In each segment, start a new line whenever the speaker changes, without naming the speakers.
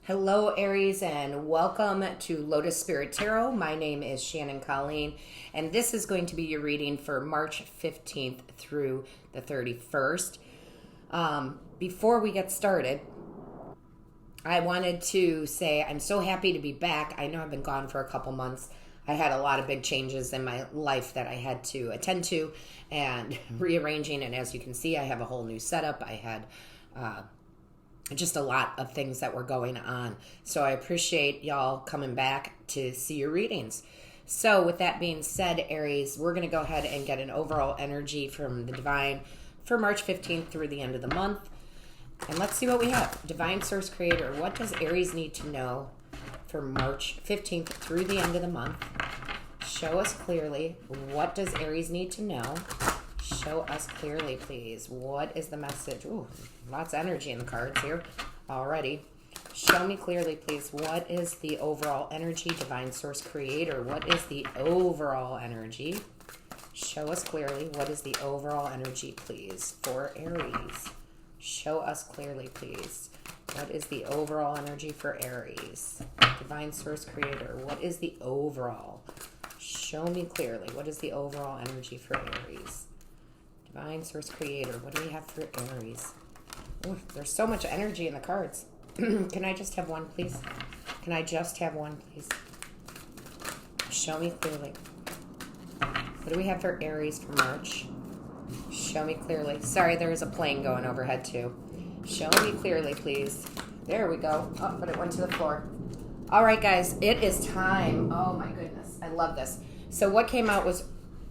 Hello, Aries, and welcome to Lotus Spirit Tarot. My name is Shannon Colleen, and this is going to be your reading for March 15th through the 31st. Before we get started, I wanted to say I'm so happy to be back. I know I've been gone for a couple months. I had a lot of big changes in my life that I had to attend to and rearranging, and as you can see, I have a whole new setup. I had just a lot of things that were going on. So I appreciate y'all coming back to see your readings. So with that being said, Aries, we're going to go ahead and get an overall energy from the Divine for March 15th through the end of the month. And let's see what we have. Divine Source Creator, what does Aries need to know for March 15th through the end of the month? Show us clearly. What does Aries need to know? Show us clearly, please. What is the message? Ooh, lots of energy in the cards here already. Show me clearly, please. What is the overall energy? Divine Source Creator, what is the overall energy? Show us clearly. What is the overall energy, please, for Aries? Show us clearly, please. What is the overall energy for Aries? Divine Source Creator, what is the overall? Show me clearly. What is the overall energy for Aries? Divine Source Creator, what do we have for Aries? Ooh, there's so much energy in the cards. Can I just have one, please? Can I just have one, please? Show me clearly. What do we have for Aries for March? Show me clearly. Sorry, there is a plane going overhead too. Show me clearly, please. There we go. Oh, but it went to the floor. All right, guys, it is time. Oh, my goodness. I love this. So what came out was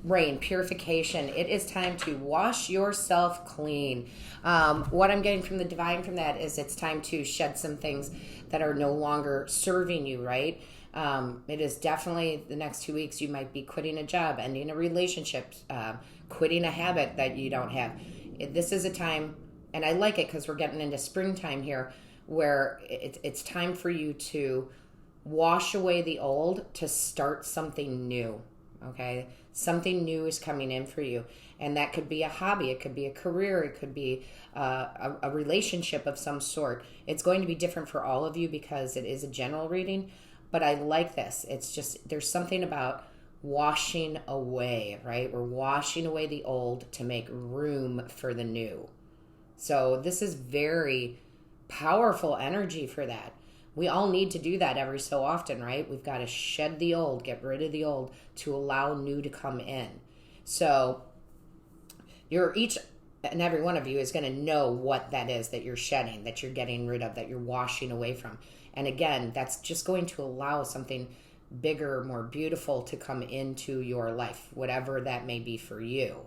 rain, purification. It is time to wash yourself clean. What I'm getting from the Divine from that is it's time to shed some things that are no longer serving you, right? It is definitely the next 2 weeks you might be quitting a job, ending a relationship, quitting a habit that you don't have. This is a time, and I like it because we're getting into springtime here, where it's time for you to wash away the old to start something new, okay? Something new is coming in for you. And that could be a hobby. It could be a career. It could be a relationship of some sort. It's going to be different for all of you because it is a general reading. But I like this. It's just, there's something about washing away, right? We're washing away the old to make room for the new. So this is very powerful energy for that. We all need to do that every so often, right? We've got to shed the old, get rid of the old to allow new to come in. So each and every one of you is going to know what that is that you're shedding, that you're getting rid of, that you're washing away from. And again, that's just going to allow something bigger, more beautiful to come into your life, whatever that may be for you.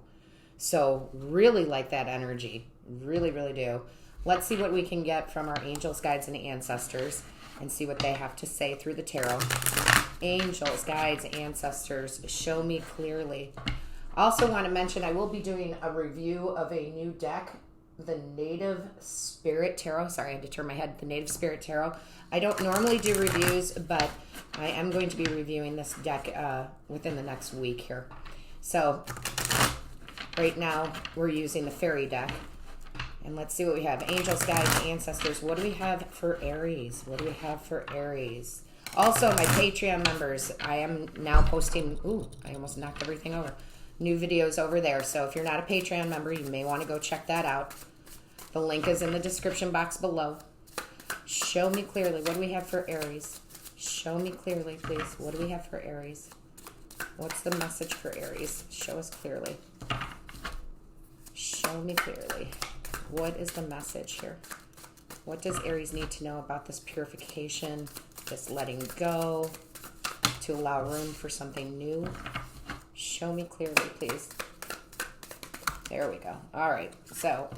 So really like that energy. Really, really do. Let's see what we can get from our angels, guides, and ancestors and see what they have to say through the tarot. Angels, guides, ancestors, show me clearly. Also want to mention I will be doing a review of a new deck, the Native Spirit Tarot. Sorry, I had to turn my head. The Native Spirit Tarot. I don't normally do reviews, but I am going to be reviewing this deck within the next week here. So right now we're using the fairy deck. And let's see what we have. Angels, guides, ancestors. What do we have for Aries? What do we have for Aries? Also, my Patreon members, I am now posting, I almost knocked everything over, new videos over there. So if you're not a Patreon member, you may want to go check that out. The link is in the description box below. Show me clearly. What do we have for Aries? Show me clearly, please. What do we have for Aries? What's the message for Aries? Show us clearly. Show me clearly. What is the message here? What does Aries need to know about this purification, this letting go, to allow room for something new? Show me clearly, please. There we go. All right, so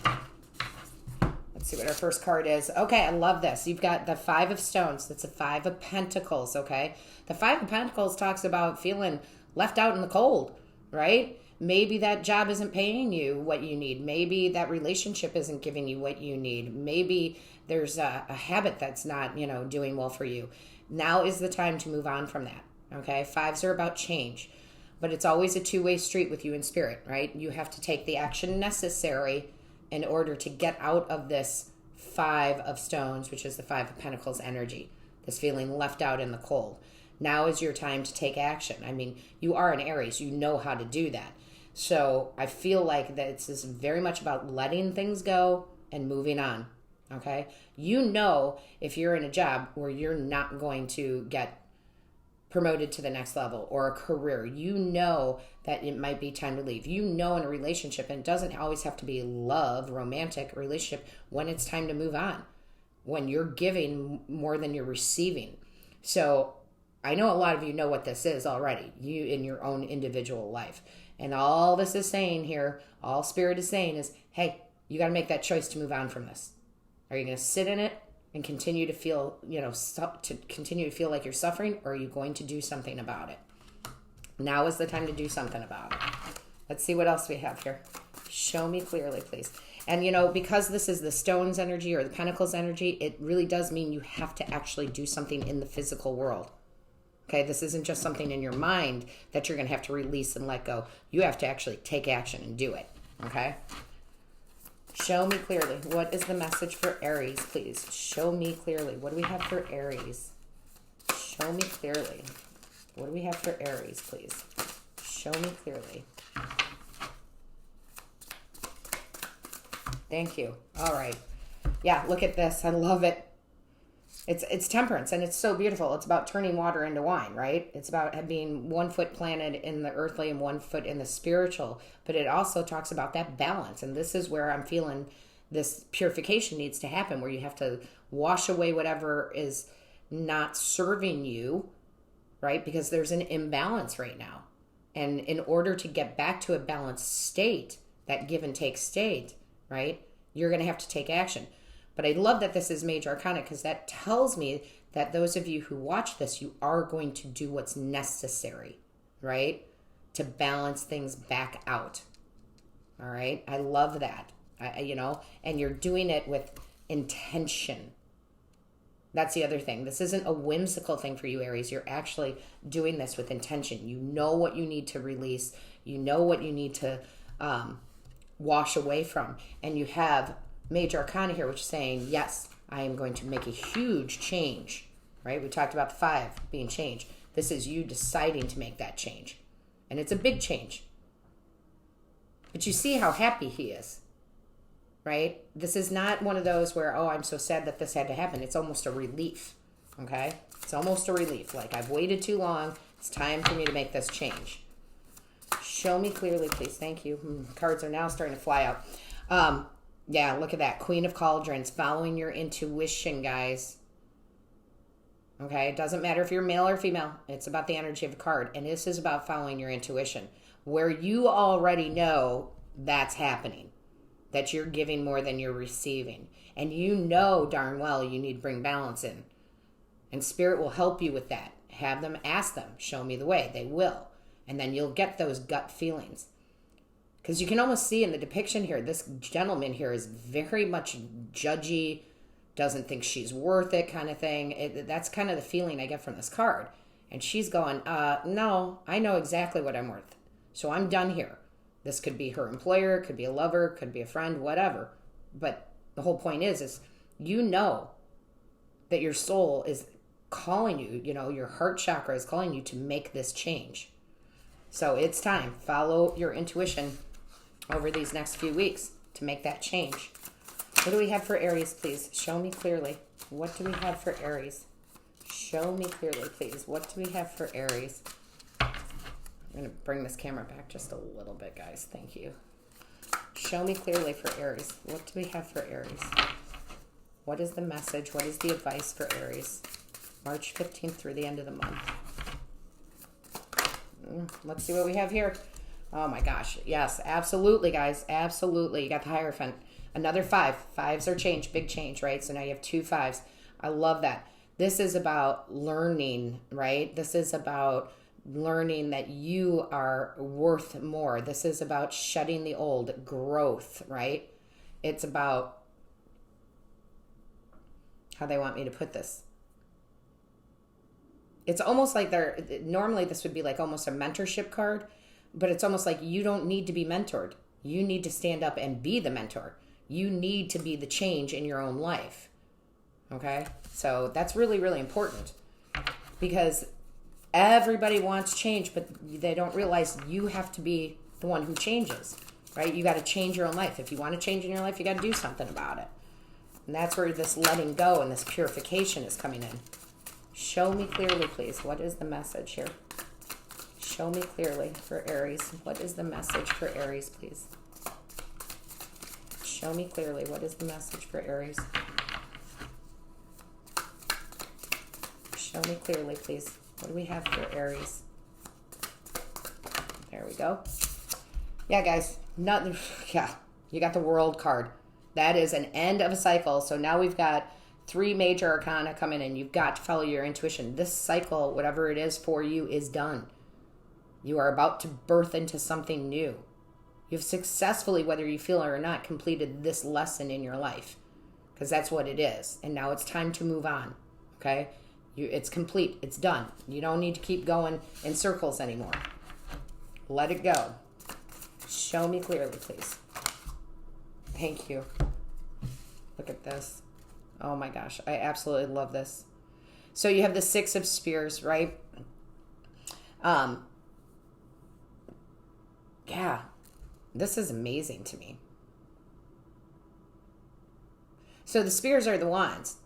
let's see what our first card is. Okay, I love this. You've got the Five of Stones. That's a Five of Pentacles, okay? The Five of Pentacles talks about feeling left out in the cold, right? Maybe that job isn't paying you what you need. Maybe that relationship isn't giving you what you need. Maybe there's a habit that's not, doing well for you. Now is the time to move on from that, okay? Fives are about change, but it's always a two-way street with you in spirit, right? You have to take the action necessary in order to get out of this Five of Stones, which is the Five of Pentacles energy. This feeling left out in the cold. Now is your time to take action. I mean, you are an Aries. You know how to do that. So I feel like that it's just very much about letting things go and moving on. Okay? You know if you're in a job where you're not going to get promoted to the next level or a career, you know that it might be time to leave. You know in a relationship, and it doesn't always have to be love, romantic relationship, when it's time to move on, when you're giving more than you're receiving. So I know a lot of you know what this is already, you in your own individual life. And all this is saying here, all Spirit is saying is, hey, you got to make that choice to move on from this. Are you going to sit in it and continue to feel, continue to feel like you're suffering, or are you going to do something about it? Now is the time to do something about it. Let's see what else we have here. Show me clearly, please. And, because this is the Stones energy or the Pentacles energy, it really does mean you have to actually do something in the physical world. Okay, this isn't just something in your mind that you're going to have to release and let go. You have to actually take action and do it. Okay? Show me clearly. What is the message for Aries, please? Show me clearly. What do we have for Aries? Show me clearly. What do we have for Aries, please? Show me clearly. Thank you. All right. Yeah, look at this. I love it. It's temperance, and it's so beautiful. It's about turning water into wine, right? It's about being 1 foot planted in the earthly and 1 foot in the spiritual. But it also talks about that balance. And this is where I'm feeling this purification needs to happen, where you have to wash away whatever is not serving you, right? Because there's an imbalance right now. And in order to get back to a balanced state, that give and take state, right, you're going to have to take action. But I love that this is Major Arcana, because that tells me that those of you who watch this, you are going to do what's necessary, right, to balance things back out. All right? I love that, and you're doing it with intention. That's the other thing. This isn't a whimsical thing for you, Aries. You're actually doing this with intention. You know what you need to release. You know what you need to wash away from. And you have Major Arcana here, which is saying, yes, I am going to make a huge change, right? We talked about the 5 being change. This is you deciding to make that change. And it's a big change. But you see how happy he is, right? This is not one of those where, oh, I'm so sad that this had to happen. It's almost a relief, okay? It's almost a relief. Like, I've waited too long. It's time for me to make this change. Show me clearly, please. Thank you. Cards are now starting to fly out. Yeah, look at that. Queen of Cauldrons, following your intuition, guys. Okay, it doesn't matter if you're male or female. It's about the energy of a card. And this is about following your intuition, where you already know that's happening, that you're giving more than you're receiving. And you know darn well you need to bring balance in. And Spirit will help you with that. Have them ask them, show me the way. They will. And then you'll get those gut feelings. Because you can almost see in the depiction here, this gentleman here is very much judgy, doesn't think she's worth it kind of thing. That's kind of the feeling I get from this card. And she's going, no, I know exactly what I'm worth. So I'm done here. This could be her employer, could be a lover, could be a friend, whatever. But the whole point is you know that your soul is calling you, your heart chakra is calling you to make this change. So it's time. Follow your intuition over these next few weeks to make that change. What do we have for Aries, please? Show me clearly. What do we have for Aries? Show me clearly, please. What do we have for Aries? I'm going to bring this camera back just a little bit, guys. Thank you. Show me clearly for Aries. What do we have for Aries? What is the message? What is the advice for Aries? March 15th through the end of the month. Let's see what we have here. Oh my gosh. Yes, absolutely, guys. Absolutely. You got the Hierophant. Another 5. 5s are change. Big change, right? So now you have 2 5s. I love that. This is about learning, right? This is about learning that you are worth more. This is about shedding the old, growth, right? It's about, how they want me to put this. It's almost like normally this would be like almost a mentorship card, but it's almost like you don't need to be mentored. You need to stand up and be the mentor. You need to be the change in your own life. Okay? So that's really, really important, because everybody wants change, but they don't realize you have to be the one who changes, right? You got to change your own life. If you want to change in your life, you got to do something about it. And that's where this letting go and this purification is coming in. Show me clearly, please. What is the message here? Show me clearly for Aries. What is the message for Aries, please? Show me clearly. What is the message for Aries? Show me clearly, please. What do we have for Aries? There we go. Yeah, guys. You got the World card. That is an end of a cycle. So now we've got 3 major arcana coming in. You've got to follow your intuition. This cycle, whatever it is for you, is done. You are about to birth into something new. You've successfully, whether you feel it or not, completed this lesson in your life, because that's what it is. And now it's time to move on. Okay? It's complete. It's done. You don't need to keep going in circles anymore. Let it go. Show me clearly, please. Thank you. Look at this. Oh my gosh. I absolutely love this. So you have the 6 of Spears, right? Yeah. This is amazing to me. So the Spears are the wands.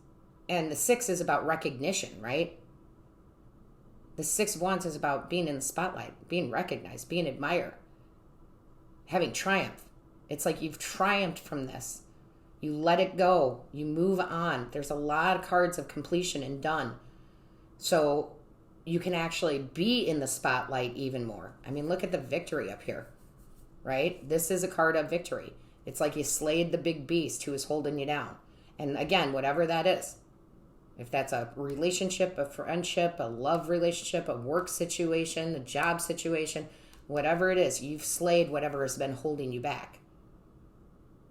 And the 6 is about recognition, right? The 6 of Wands is about being in the spotlight, being recognized, being admired, having triumph. It's like you've triumphed from this. You let it go. You move on. There's a lot of cards of completion and done. So you can actually be in the spotlight even more. I mean, look at the victory up here, right? This is a card of victory. It's like you slayed the big beast who is holding you down. And again, whatever that is. If that's a relationship, a friendship, a love relationship, a work situation, a job situation, whatever it is, you've slayed whatever has been holding you back.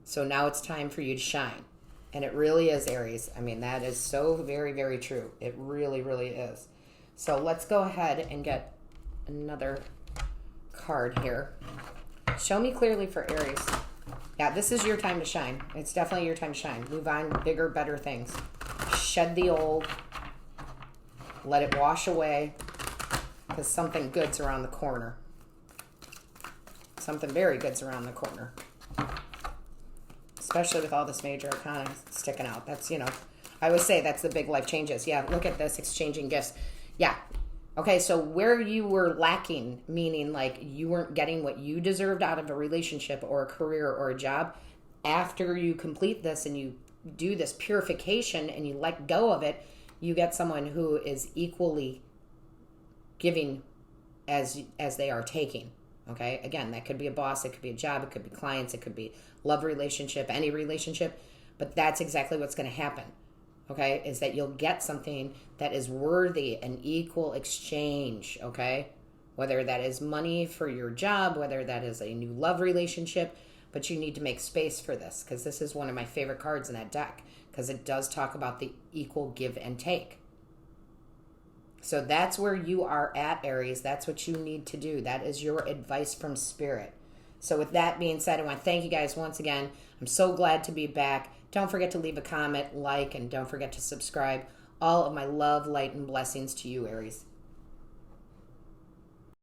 So now it's time for you to shine. And it really is, Aries. I mean, that is so very, very true. It really, really is. So let's go ahead and get another card here. Show me clearly for Aries. Yeah, this is your time to shine. It's definitely your time to shine. Move on, bigger, better things. Shed the old. Let it wash away, because something good's around the corner. Something very good's around the corner. Especially with all this major arcana sticking out. That's, I always say that's the big life changes. Yeah, look at this, exchanging gifts. Yeah. Okay, so where you were lacking, meaning like you weren't getting what you deserved out of a relationship or a career or a job, after you complete this and you do this purification and you let go of it, you get someone who is equally giving as they are taking. Okay, again, that could be a boss, it could be a job, it could be clients, it could be love relationship, any relationship, but that's exactly what's going to happen. Okay, is that you'll get something that is worthy, an equal exchange. Okay, whether that is money for your job, whether that is a new love relationship. But you need to make space for this, because this is one of my favorite cards in that deck, because it does talk about the equal give and take. So that's where you are at, Aries. That's what you need to do. That is your advice from Spirit. So with that being said, I want to thank you guys once again. I'm so glad to be back. Don't forget to leave a comment, like, and don't forget to subscribe. All of my love, light, and blessings to you, Aries.